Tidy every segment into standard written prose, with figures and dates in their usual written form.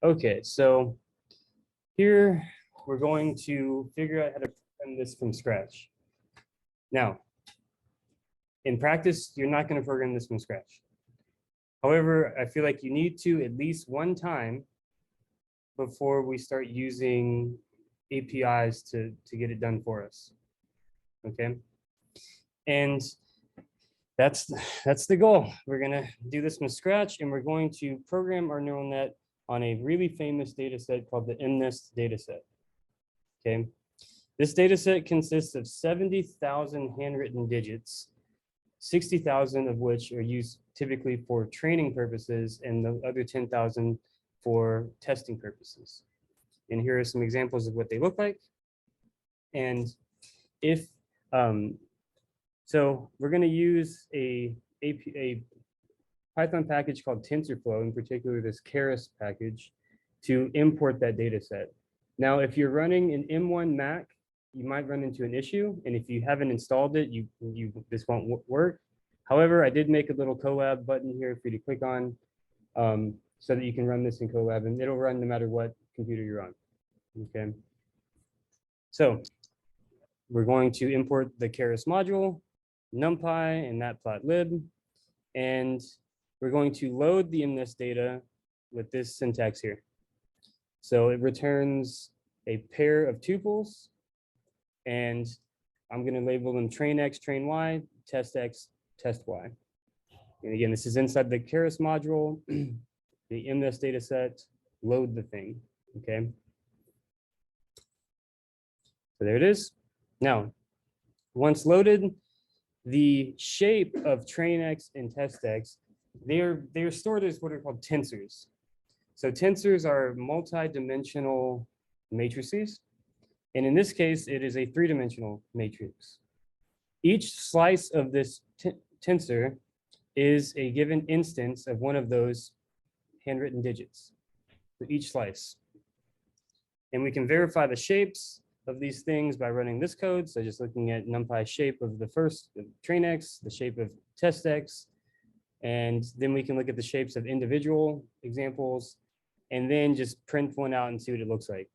Okay, so here we're going to figure out how to program this from scratch. Now, in practice, you're not going to program this from scratch. However, I feel like you need to at least one time before we start using APIs to get it done for us. Okay, and that's the goal. We're going to do this from scratch, and we're going to program our neural net on a really famous data set called the MNIST data set. Okay, this data set consists of 70,000 handwritten digits, 60,000 of which are used typically for training purposes, and the other 10,000 for testing purposes. And here are some examples of what they look like. And if so we're going to use a Python package called TensorFlow, in particular this Keras package, to import that data set. Now, if you're running an M1 Mac, you might run into an issue. And if you haven't installed it, this won't work. However, I did make a little Colab button here for you to click on so that you can run this in Colab, and it'll run no matter what computer you're on. Okay. So we're going to import the Keras module, NumPy, and matplotlib, and we're going to load the MNIST data with this syntax here. So it returns a pair of tuples, and I'm going to label them train X, train Y, test X, test Y. And again, this is inside the Keras module, the MNIST data set, load the thing, okay? So there it is. Now, once loaded, the shape of train X and test X, they're stored as what are called tensors. So tensors are multi-dimensional matrices. And in this case, it is a three-dimensional matrix. Each slice of this tensor is a given instance of one of those handwritten digits for each slice. And we can verify the shapes of these things by running this code. So just looking at NumPy shape of the first train X, the shape of test X, and then we can look at the shapes of individual examples, and then just print one out and see what it looks like.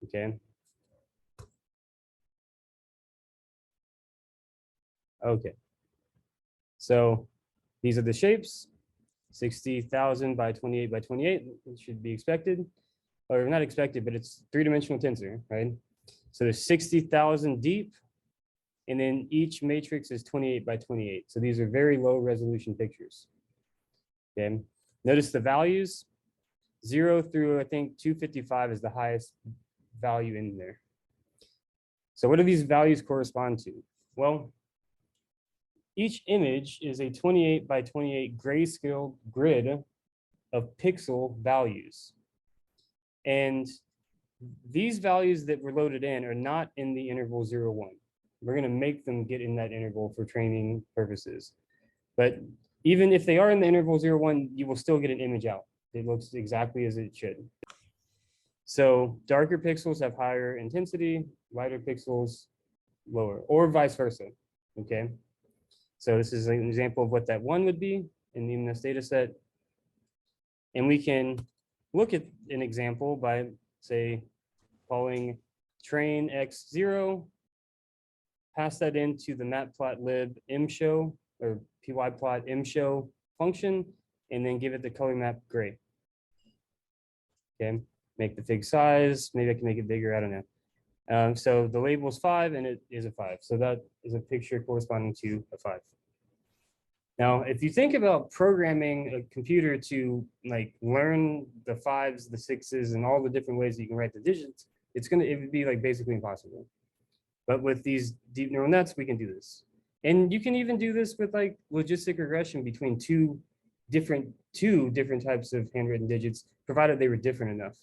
Okay. Okay. So these are the shapes, 60,000 by 28 by 28, it should be expected, or not expected, but it's three-dimensional tensor, right? So there's 60,000 deep, and then each matrix is 28 by 28. So these are very low resolution pictures. Okay. Notice the values, 0 through I think 255 is the highest value in there. So what do these values correspond to? Well, each image is a 28 by 28 grayscale grid of pixel values. And these values that were loaded in are not in the interval 0, 1. We're going to make them get in that interval for training purposes. But even if they are in the interval 0, 1, you will still get an image out. It looks exactly as it should. So darker pixels have higher intensity, lighter pixels lower, or vice versa. Okay. So this is an example of what that one would be in the MNIST data set. And we can look at an example by, say, calling train x0, pass that into the matplotlib mshow or pyplot mshow function, and then give it the color map gray. Okay, make the fig size. Maybe I can make it bigger. I don't know. So the label is 5, and it is a 5. So that is a picture corresponding to a 5. Now, if you think about programming a computer to like learn the 5s, the 6s, and all the different ways that you can write the digits, it would be like basically impossible. But with these deep neural nets, we can do this. And you can even do this with like logistic regression between two different types of handwritten digits, provided they were different enough.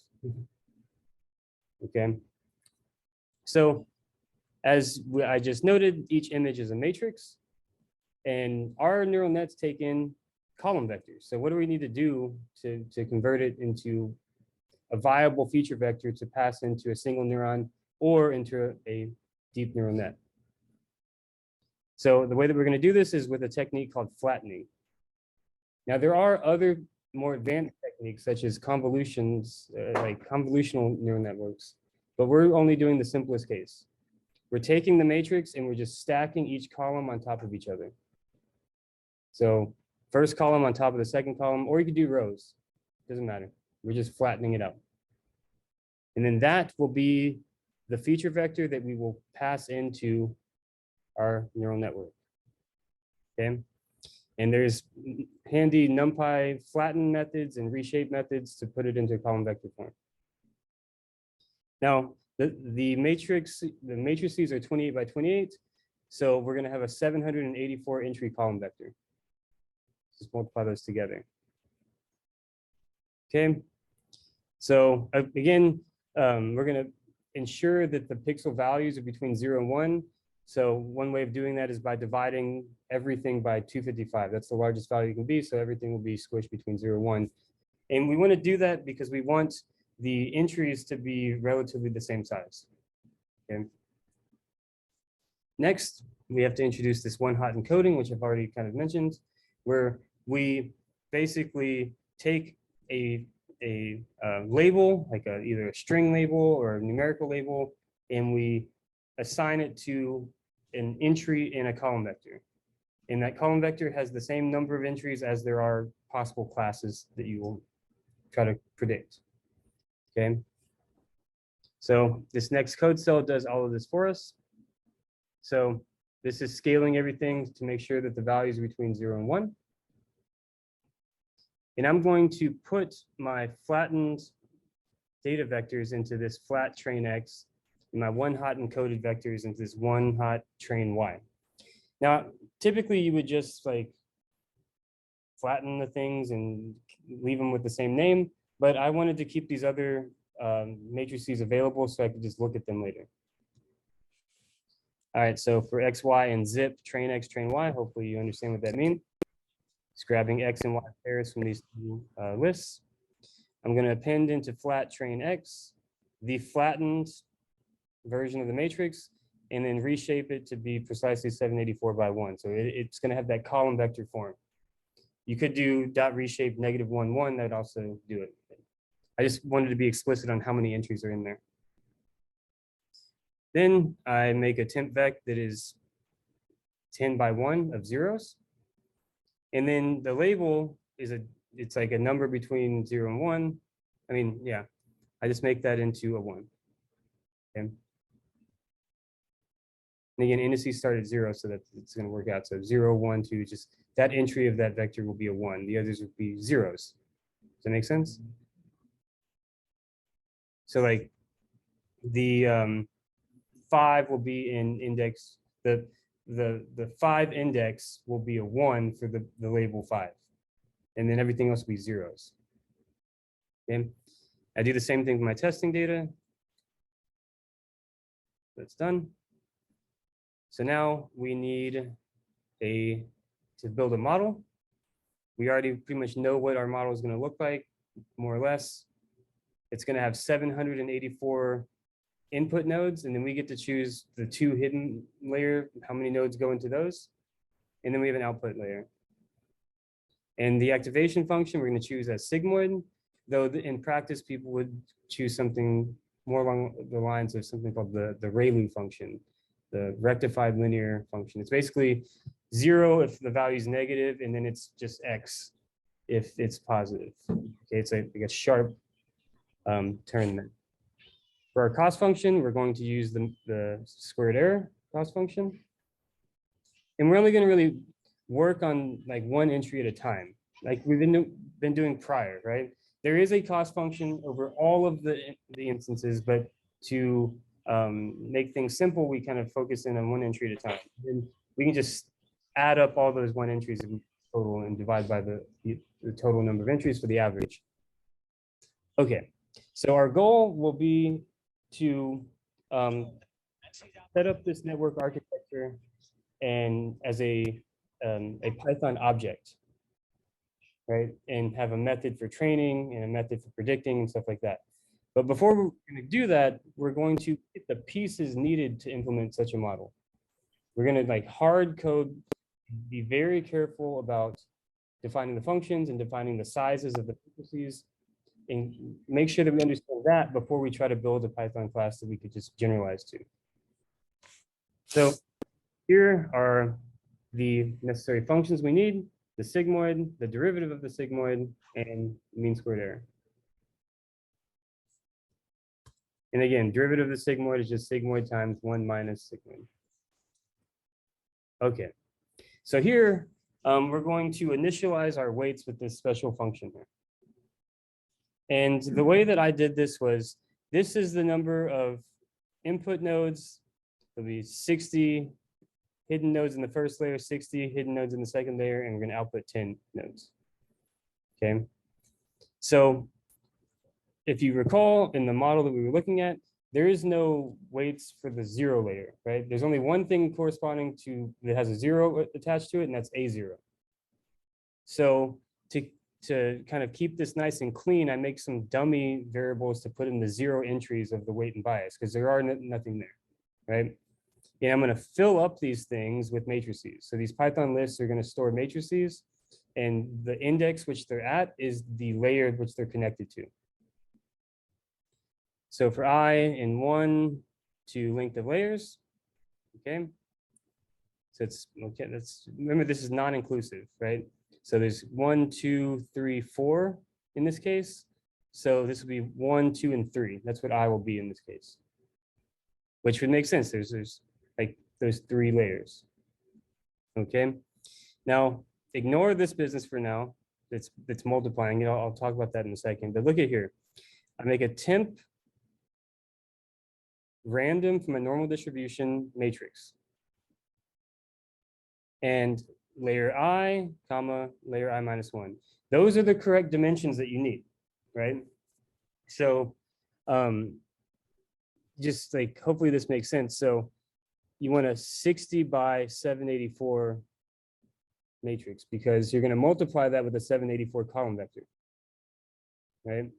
Okay. So as I just noted, each image is a matrix. And our neural nets take in column vectors. So what do we need to do to convert it into a viable feature vector to pass into a single neuron or into a deep neural net? So the way that we're going to do this is with a technique called flattening. Now, there are other more advanced techniques such as convolutions, like convolutional neural networks, but we're only doing the simplest case. We're taking the matrix and we're just stacking each column on top of each other. So first column on top of the second column, or you could do rows, doesn't matter. We're just flattening it out. And then that will be the feature vector that we will pass into our neural network. Okay. And there's handy NumPy flatten methods and reshape methods to put it into column vector form. Now, the matrices are 28 by 28. So we're going to have a 784 entry column vector. Just multiply those together. Okay. So again, we're going to ensure that the pixel values are between 0 and 1. So one way of doing that is by dividing everything by 255. That's the largest value you can be. So everything will be squished between 0 and 1. And we want to do that because we want the entries to be relatively the same size. Okay. Next, we have to introduce this one-hot encoding, which I've already kind of mentioned, where we basically take a label, like either a string label or a numerical label, and we assign it to an entry in a column vector. And that column vector has the same number of entries as there are possible classes that you will try to predict. Okay. So this next code cell does all of this for us. So this is scaling everything to make sure that the values are between 0 and 1. And I'm going to put my flattened data vectors into this flat train X, and my one-hot encoded vectors into this one-hot train Y. Now, typically you would just like flatten the things and leave them with the same name, but I wanted to keep these other matrices available so I could just look at them later. All right, so for X, Y, and zip, train X, train Y, hopefully you understand what that means. Just grabbing X and Y pairs from these two lists. I'm going to append into flat train X the flattened version of the matrix, and then reshape it to be precisely 784 by 1. So it's going to have that column vector form. You could do dot reshape -1, 1. That'd also do it. I just wanted to be explicit on how many entries are in there. Then I make a temp vec that is 10 by 1 of zeros. And then the label is it's like a number between 0 and 1. I mean, yeah, I just make that into a 1. Okay. And again, indices start at 0, so that it's going to work out. So 0, 1, 2, just that entry of that vector will be a 1. The others would be zeros. Does that make sense? So like the 5 will be in index, the 5 index will be a 1 for the label 5. And then everything else will be zeros. Okay. I do the same thing with my testing data. That's done. So now we need to build a model. We already pretty much know what our model is going to look like, more or less. It's going to have 784 input nodes, and then we get to choose the 2 hidden layer, how many nodes go into those. And then we have an output layer. And the activation function, we're going to choose as sigmoid, though in practice, people would choose something more along the lines of something called the ReLU function, the rectified linear function. It's basically 0 if the value is negative, and then it's just X if it's positive. Okay, it's like a sharp turn then. For our cost function, we're going to use the squared error cost function. And we're only going to really work on like 1 entry at a time, like we've been doing prior, right? There is a cost function over all of the instances, but to make things simple, we kind of focus in on 1 entry at a time. And we can just add up all those 1 entries total and divide by the total number of entries for the average. Okay, so our goal will be to set up this network architecture and as a Python object, right? And have a method for training and a method for predicting and stuff like that. But before we're going to do that, we're going to get the pieces needed to implement such a model. We're going to like hard code, be very careful about defining the functions and defining the sizes of the matrices, and make sure that we understand that before we try to build a Python class that we could just generalize to. So here are the necessary functions we need: the sigmoid, the derivative of the sigmoid, and mean squared error. And again, derivative of the sigmoid is just sigmoid times 1 minus sigmoid. Okay, so here we're going to initialize our weights with this special function here. And the way that I did this was, this is the number of input nodes. There'll be 60 hidden nodes in the first layer, 60 hidden nodes in the second layer, and we're going to output 10 nodes. Okay, so if you recall in the model that we were looking at, there is no weights for the 0 layer, right? There's only one thing corresponding to that has a 0 attached to it, and that's A0. So to kind of keep this nice and clean, I make some dummy variables to put in the 0 entries of the weight and bias, because there are nothing there, right? And I'm going to fill up these things with matrices. So these Python lists are going to store matrices, and the index which they're at is the layer which they're connected to. So for I in 1 to length of layers, okay. So it's okay. That's, remember, this is non-inclusive, right? So there's 1, 2, 3, 4 in this case. So this will be 1, 2, and 3. That's what I will be in this case, which would make sense. There's like those 3 layers. Okay. Now ignore this business for now. It's multiplying. You know, I'll talk about that in a second. But look at here. I make a temp random from a normal distribution matrix, and layer I, comma, layer I minus 1. Those are the correct dimensions that you need, right? So just like, hopefully this makes sense. So you want a 60 by 784 matrix, because you're going to multiply that with a 784 column vector, right?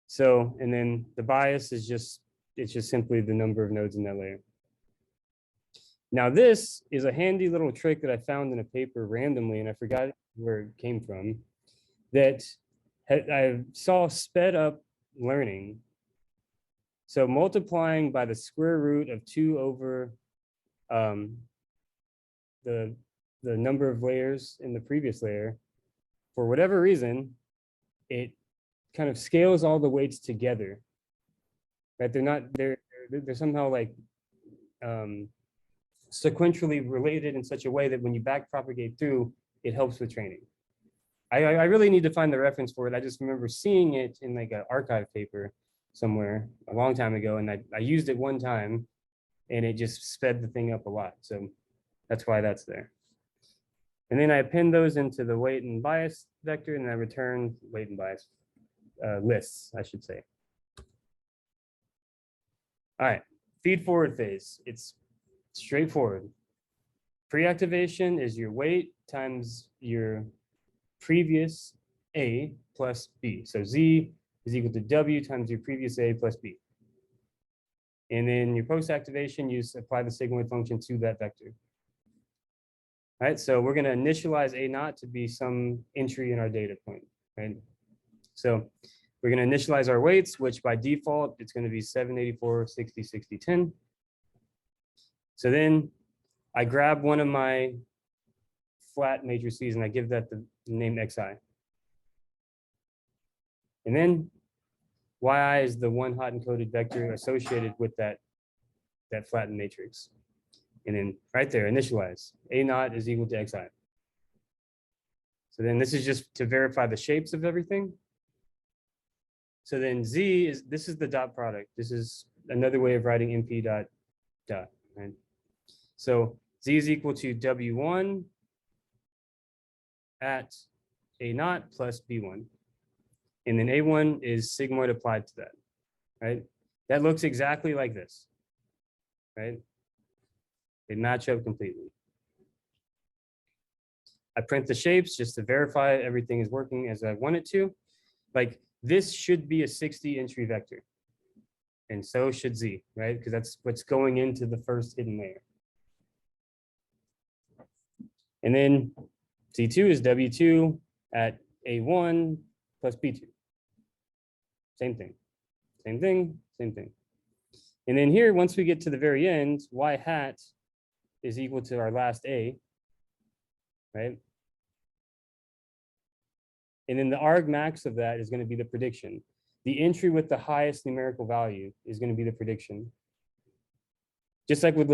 So, and then the bias is just, it's just simply the number of nodes in that layer. Now this is a handy little trick that I found in a paper randomly, and I forgot where it came from, that I saw sped up learning. So multiplying by the square root of 2 over the number of layers in the previous layer, for whatever reason, it kind of scales all the weights together, right? They're somehow like sequentially related in such a way that when you back propagate through, it helps with training. I really need to find the reference for it. I just remember seeing it in like an archive paper somewhere a long time ago, and I used it one time, and it just sped the thing up a lot. So that's why that's there. And then I append those into the weight and bias vector, and I return weight and bias lists, I should say. All right, feed forward phase. It's straightforward. Pre-activation is your weight times your previous A plus B. So Z is equal to W times your previous A plus B. And then your post-activation, you apply the sigmoid function to that vector. All right, so we're going to initialize A naught to be some entry in our data point, right? So we're going to initialize our weights, which by default, it's going to be 784, 60, 60, 10. So then I grab one of my flat matrices and I give that the name xi. And then yi is the one hot encoded vector associated with that flattened matrix. And then right there, initialize. A naught is equal to xi. So then this is just to verify the shapes of everything. So then this is the dot product. This is another way of writing np dot, right? So Z is equal to W1 at A naught plus B1. And then A1 is sigmoid applied to that, right? That looks exactly like this, right? They match up completely. I print the shapes just to verify everything is working as I want it to. Like this should be a 60 entry vector. And so should Z, right? Because that's what's going into the first hidden layer. And then C2 is W2 at A1 plus B2. Same thing, same thing, same thing. And then here, once we get to the very end, Y hat is equal to our last A, right? And then the argmax of that is going to be the prediction. The entry with the highest numerical value is going to be the prediction. Just like with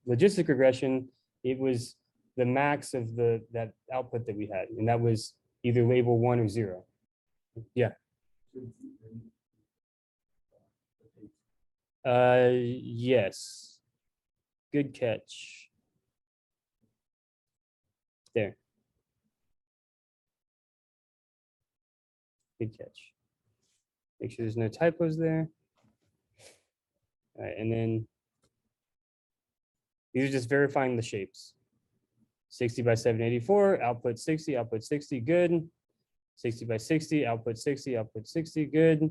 logistic regression, it was the max of that output that we had, and that was either label 1 or 0. Yeah. Yes. Good catch. There. Good catch. Make sure there's no typos there. All right, and then these are just verifying the shapes. 60 by 784, output 60, good. 60 by 60, output 60, good.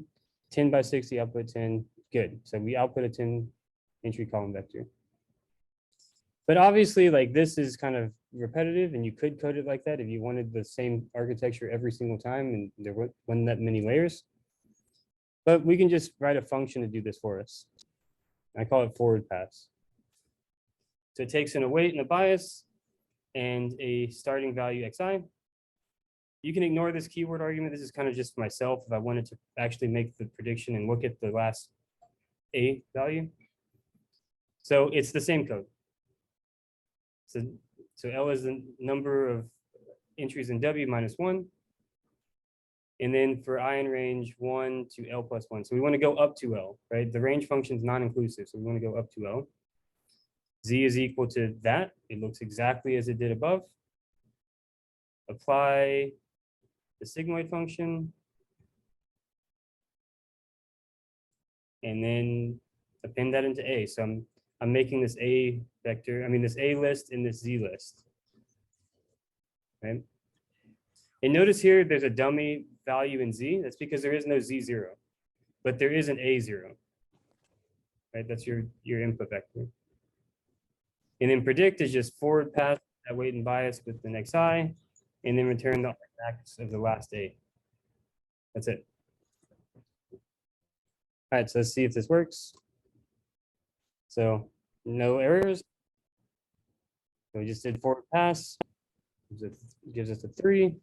10 by 60, output 10, good. So we output a 10 entry column vector. But obviously, like this is kind of repetitive, and you could code it like that if you wanted the same architecture every single time, and there wasn't that many layers. But we can just write a function to do this for us. I call it forward pass. So it takes in a weight and a bias and a starting value xi. You can ignore this keyword argument. This is kind of just myself if I wanted to actually make the prediction and look at the last A value. So it's the same code. So L is the number of entries in W minus 1. And then for I in range 1 to L plus 1. So we want to go up to L, right? The range function is non-inclusive, so we want to go up to L. Z is equal to that. It looks exactly as it did above. Apply the sigmoid function. And then append that into A. So I'm making this A vector, this A list and this Z list. Right? And notice here, there's a dummy value in Z. That's because there is no Z0, but there is an A0. Right? That's your input vector. And then predict is just forward pass that weight and bias with the next I, and then return the argmax of the last A. That's it. All right, so let's see if this works. So no errors. So we just did forward pass. Gives us a 3.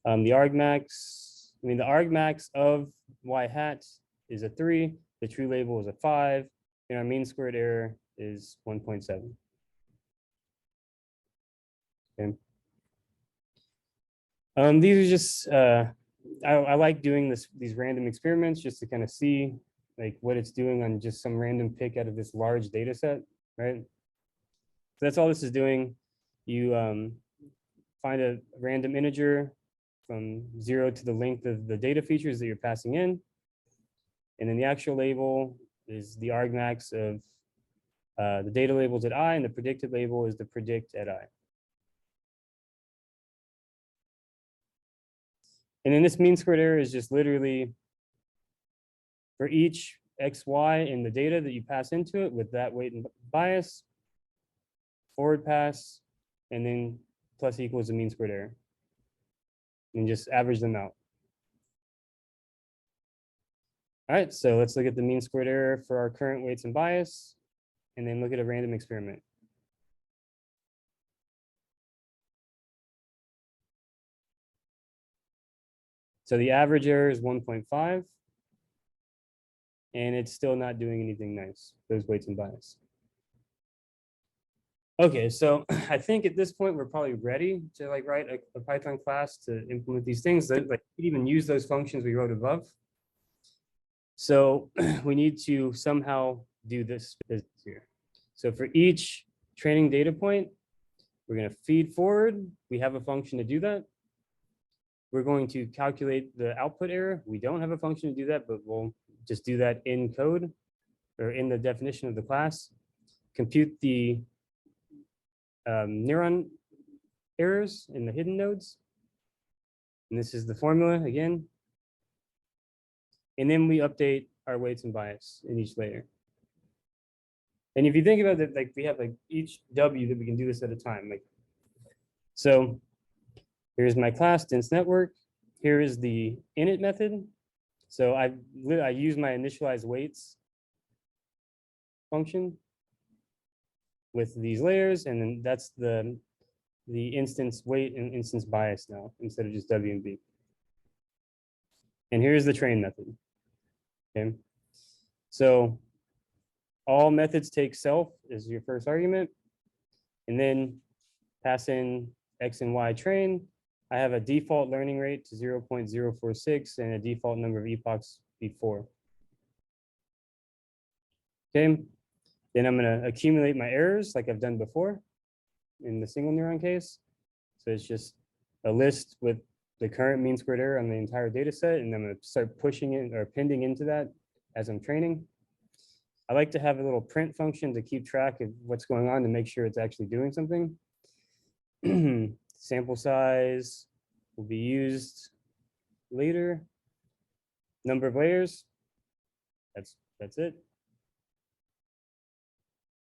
The argmax, the argmax of Y hat is a 3. The true label is a 5. And our mean squared error is 1.7. Okay. These are just, I like doing these random experiments just to kind of see like what it's doing on just some random pick out of this large data set, right? So that's all this is doing. You find a random integer from 0 to the length of the data features that you're passing in. And then the actual label is the argmax of the data labels at I, and the predicted label is the predict at I. And then this mean squared error is just literally for each xy in the data that you pass into it with that weight and bias, forward pass, and then plus equals the mean squared error. And just average them out. All right, so let's look at the mean squared error for our current weights and bias, and then look at a random experiment. So the average error is 1.5, and it's still not doing anything nice, those weights and bias. Okay, so I think at this point, we're probably ready to like write a Python class to implement these things. That like even use those functions we wrote above. So we need to somehow do this here. So for each training data point, we're going to feed forward. We have a function to do that. We're going to calculate the output error. We don't have a function to do that, but we'll just do that in code or in the definition of the class. Compute the neuron errors in the hidden nodes. And this is the formula again. And then we update our weights and bias in each layer. And if you think about it, like we have like each W that we can do this at a time. Like So here's my class, dense network. Here is the init method. So I use my initialize weights function with these layers, and then that's the instance weight and instance bias now instead of just W and B. And here's the train method. Okay. So all methods take self as your first argument, and then pass in X and Y train. I have a default learning rate to 0.046 and a default number of epochs before. Okay. Then I'm going to accumulate my errors like I've done before in the single neuron case. So it's just a list with the current mean squared error on the entire data set, and I'm going to start pushing it or appending into that as I'm training. I like to have a little print function to keep track of what's going on to make sure it's actually doing something. Sample size will be used later. Number of layers, that's it.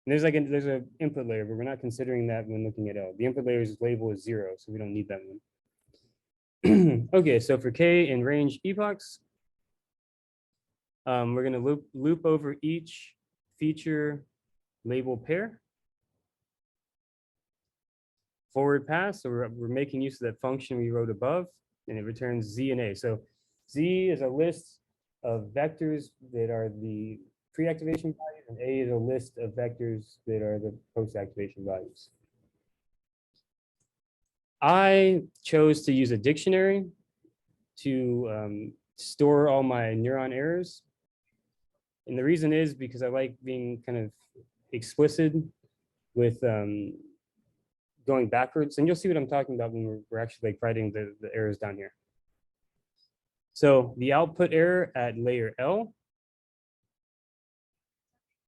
And there's an input layer, but we're not considering that when looking at L. The input layer's label is 0, so we don't need that one. Okay, so for K in range epochs, we're going to loop over each feature label pair. Forward pass, so we're making use of that function we wrote above, and it returns Z and A. So Z is a list of vectors that are the pre-activation values, and A is a list of vectors that are the post-activation values. I chose to use a dictionary to store all my neuron errors. And the reason is because I like being kind of explicit with going backwards. And you'll see what I'm talking about when we're actually like writing the errors down here. So the output error at layer L.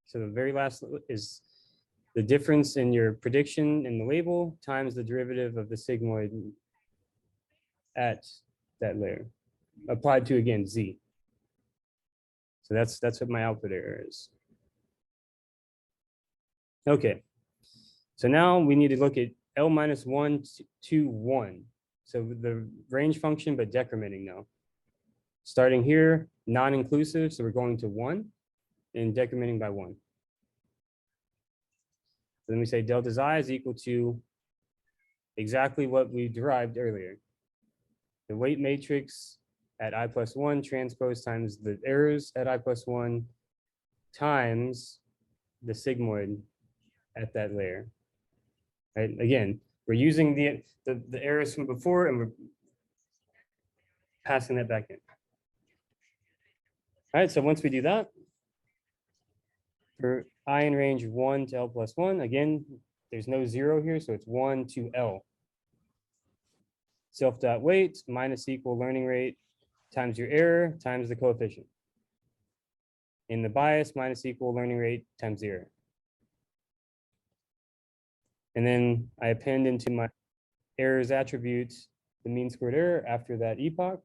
So the very last is the difference in your prediction in the label times the derivative of the sigmoid at that layer, applied to, again, Z. So that's what my output error is. Okay, so now we need to look at L minus 1 to 1. So the range function, but decrementing now. Starting here, non-inclusive, so we're going to 1 and decrementing by 1. Then we say delta's I is equal to exactly what we derived earlier. The weight matrix at I plus 1 transpose times the errors at I plus 1 times the sigmoid at that layer. Right? Again, we're using the errors from before and we're passing that back in. All right, so once we do that, for I in range 1 to L plus 1, again, there's no 0 here, so it's 1 to L. Self.weight minus equal learning rate times your error times the coefficient. In the bias minus equal learning rate times 0. And then I append into my errors attribute the mean squared error after that epoch.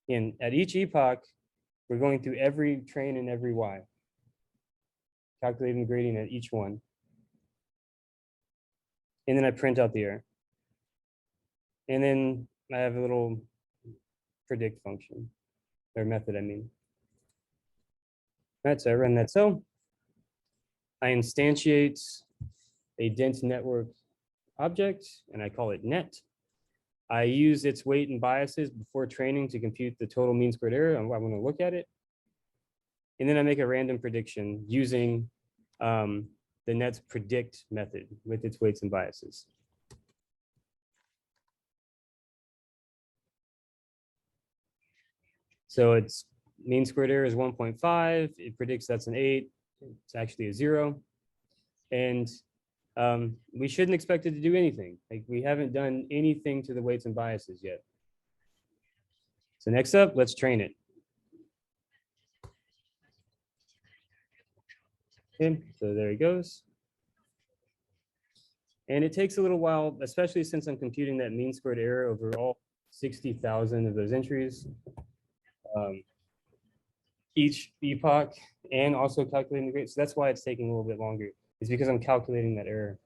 And at each epoch, we're going through every train and every Y, calculating the gradient at each one. And then I print out the error. And then I have a little predict function, or method, I mean. All right, so I run that cell. I instantiate a dense network object, and I call it net. I use its weight and biases before training to compute the total mean squared error. I want to look at it. And then I make a random prediction using the net's predict method with its weights and biases. So its mean squared error is 1.5. It predicts that's an 8. It's actually a 0. And we shouldn't expect it to do anything. Like, we haven't done anything to the weights and biases yet. So next up, let's train it. Okay, so there he goes. And it takes a little while, especially since I'm computing that mean squared error over all 60,000 of those entries, each epoch, and also calculating the grade. So that's why it's taking a little bit longer. It's because I'm calculating that error.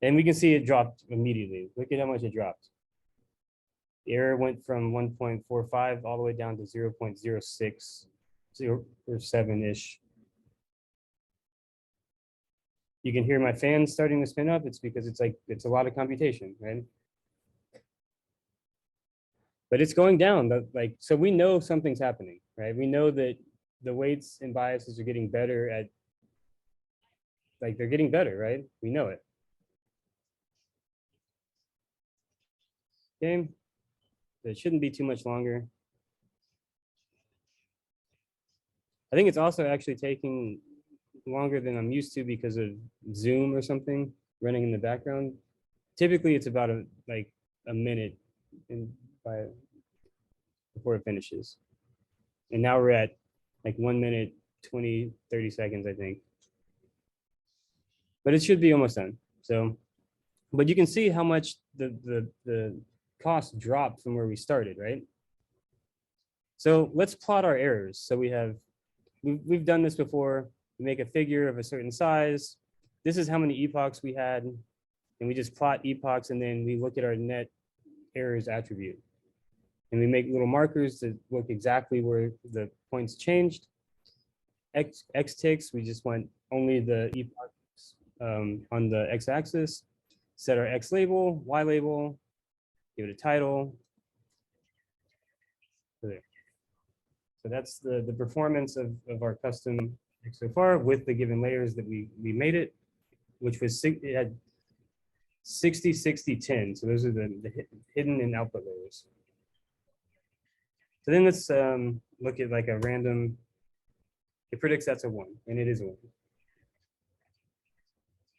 And we can see it dropped immediately. Look at how much it dropped. The error went from 1.45 all the way down to 0.06, 0.7-ish. You can hear my fan starting to spin up. It's because it's a lot of computation, right? But it's going down. So we know something's happening, right? We know that the weights and biases are getting better at, they're getting better, right? We know it. Okay, it shouldn't be too much longer. I think it's also actually taking longer than I'm used to because of Zoom or something running in the background. Typically, it's about a minute before it finishes. And now we're at 1 minute, 20, 30 seconds, I think. But it should be almost done. So, but you can see how much the cost dropped from where we started, right? So let's plot our errors. So we've done this before. We make a figure of a certain size. This is how many epochs we had. And we just plot epochs, and then we look at our net errors attribute. And we make little markers to look exactly where the points changed. X ticks, we just want only the epochs on the x-axis. Set our X label, Y label, give it a title. There. So that's the performance of our custom so far with the given layers that we made it, which was, it had 60, 60, 10. So those are the hidden and output layers. So then let's look at a random, it predicts that's a 1, and it is a 1.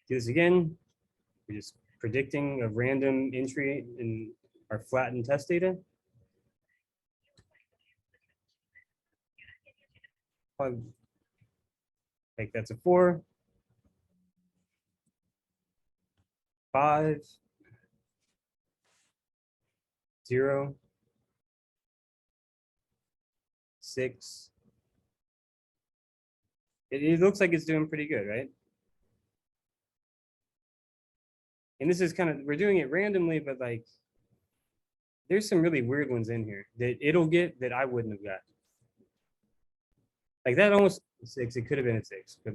Do this again. We're just predicting a random entry in our flattened test data. Like that's a 4, 5, 0, 6. It looks like it's doing pretty good, right? And this is we're doing it randomly, but there's some really weird ones in here that it'll get that I wouldn't have got. That almost 6, it could have been a 6, but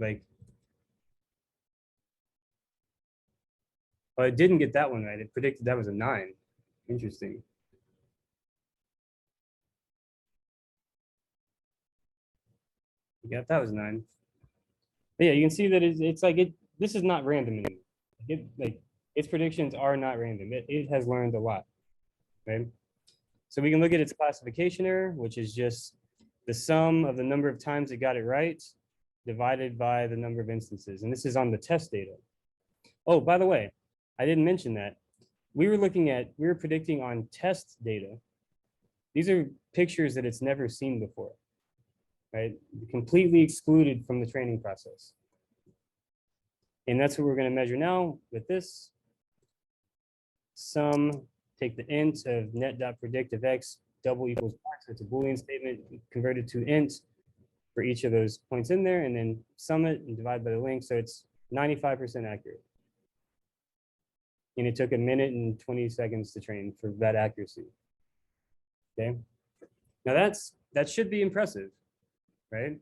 oh, it didn't get that one right. It predicted that was a 9. Interesting. Yeah, that was 9. But yeah, you can see that it's this is not random anymore. Its predictions are not random. It has learned a lot, right? So we can look at its classification error, which is just the sum of the number of times it got it right divided by the number of instances. And this is on the test data. Oh, by the way, I didn't mention that. We were predicting on test data. These are pictures that it's never seen before, right? Completely excluded from the training process. And that's what we're going to measure now with this. Sum, take the int of net.predict of x double equals y. So it's a Boolean statement converted to int for each of those points in there, and then sum it and divide by the length. So it's 95% accurate. And it took 1 minute and 20 seconds to train for that accuracy. Okay. Now that should be impressive, right?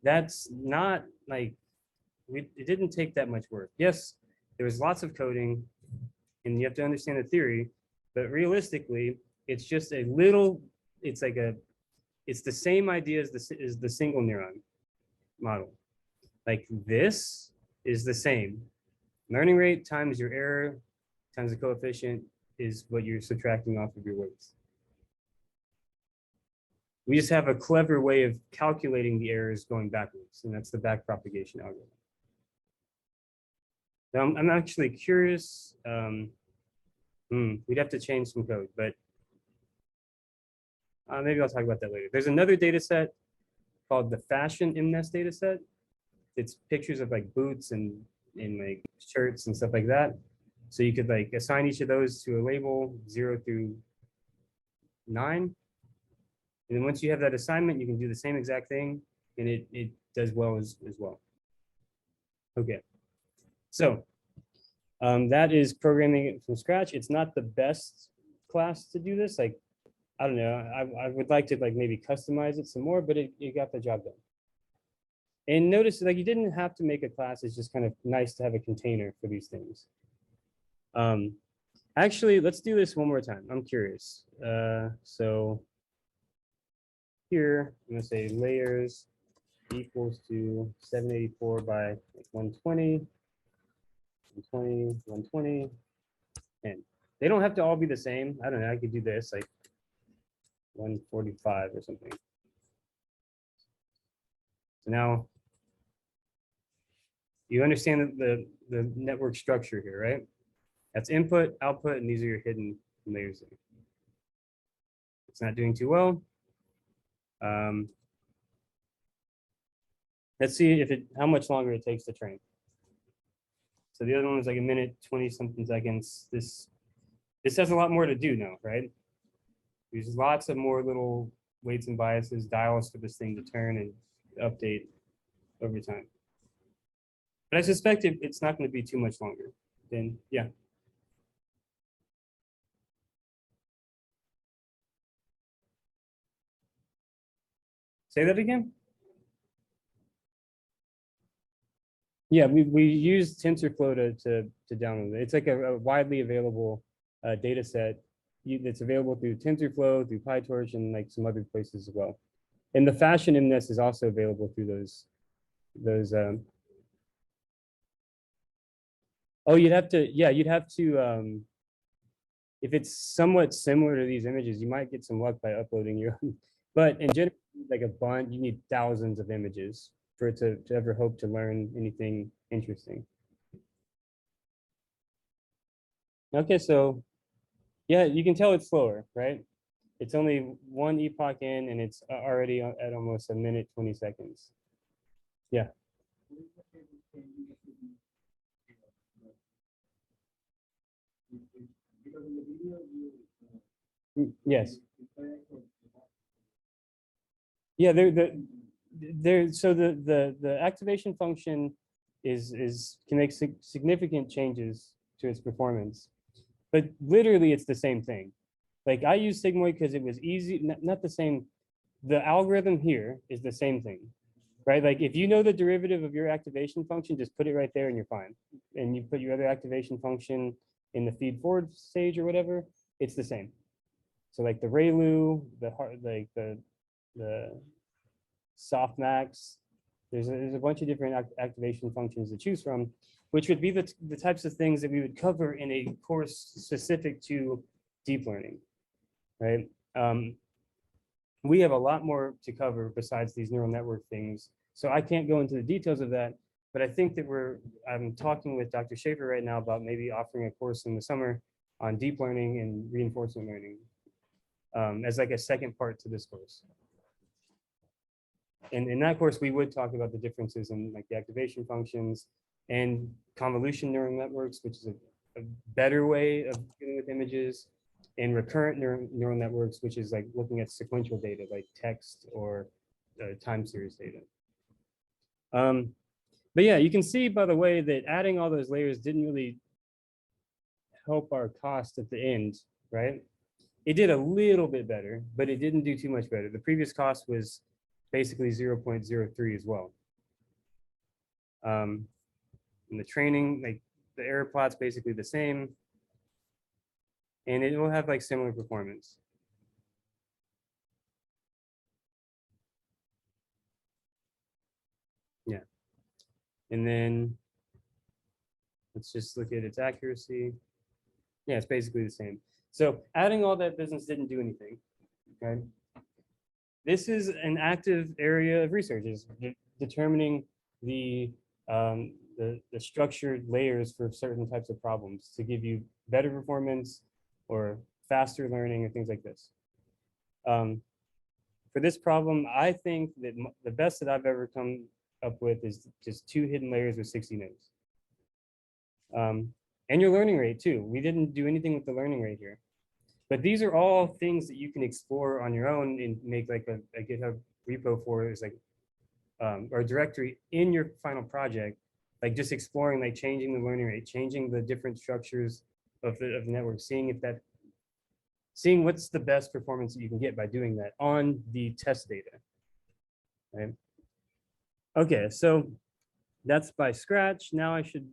That's not it didn't take that much work. Yes, there was lots of coding, and you have to understand the theory, but realistically, it's just a little, it's the same idea as the single neuron model. This is the same. Learning rate times your error times the coefficient is what you're subtracting off of your weights. We just have a clever way of calculating the errors going backwards, and that's the backpropagation algorithm. Now, I'm actually curious. We'd have to change some code, but maybe I'll talk about that later. There's another data set called the fashion MNIST data set. It's pictures of boots and shirts and stuff like that. So you could assign each of those to a label 0 through 9. And then once you have that assignment, you can do the same exact thing, and it does well as well. Okay. So That is programming it from scratch. It's not the best class to do this. Like, I don't know, I would like to like maybe customize it some more, but it got the job done. And notice like you didn't have to make a class. It's just kind of nice to have a container for these things. Actually, let's do this one more time. I'm curious. So here, I'm gonna say layers equals to 784 by 120, 120, 120, and they don't have to all be the same. I don't know, I could do this like 145 or something. So now you understand the network structure here, right? That's input, output, and these are your hidden layers there. It's not doing too well. Let's see if how much longer it takes to train. So the other one was like a minute, 20 something seconds. This has a lot more to do now, right? There's lots of more little weights and biases, dials for this thing to turn and update over time. But I suspect it's not going to be too much longer. Then, yeah. Say that again. Yeah, we use TensorFlow to download it. It's like a widely available data set that's available through TensorFlow, through PyTorch, and like some other places as well. And the fashion in this is also available through those. Oh, you'd have to, yeah, you'd have to. If it's somewhat similar to these images, you might get some luck by uploading your own. But in general, like a bunch, you need thousands of images for it to ever hope to learn anything interesting. Okay, so yeah, you can tell it's slower, right? It's only one epoch in and it's already at almost a minute, 20 seconds. Yeah. Yes. Yeah, so the activation function can make significant changes to its performance, but literally it's the same thing. Like I use Sigmoid because it was easy, not the same. The algorithm here is the same thing, right? Like if you know the derivative of your activation function, just put it right there and you're fine. And you put your other activation function in the feed forward stage or whatever, it's the same. So like the ReLU, the softmax, there's a bunch of different activation functions to choose from, which would be the types of things that we would cover in a course specific to deep learning, right? We have a lot more to cover besides these neural network things. So I can't go into the details of that, but I think that I'm talking with Dr. Schaefer right now about maybe offering a course in the summer on deep learning and reinforcement learning as like a second part to this course. And in that course, we would talk about the differences in like the activation functions and convolution neural networks, which is a better way of dealing with images, and recurrent neural networks, which is like looking at sequential data like text or time series data. But yeah, you can see, by the way, that adding all those layers didn't really help our cost at the end, right? It did a little bit better, but it didn't do too much better. The previous cost was basically 0.03 as well. In the training, like the error plot's basically the same, and it will have like similar performance. Yeah. And then let's just look at its accuracy. Yeah, it's basically the same. So adding all that business didn't do anything, okay? This is an active area of research, is determining the structured layers for certain types of problems to give you better performance or faster learning or things like this. For this problem, I think that the best that I've ever come up with is just 2 hidden layers with 60 nodes. And your learning rate too. We didn't do anything with the learning rate here. But these are all things that you can explore on your own and make like a GitHub repo for, is like, or a directory in your final project like just exploring, like changing the learning rate, changing the different structures of the network, seeing what's the best performance that you can get by doing that on the test data, right? Okay, so that's by Scratch. Now I should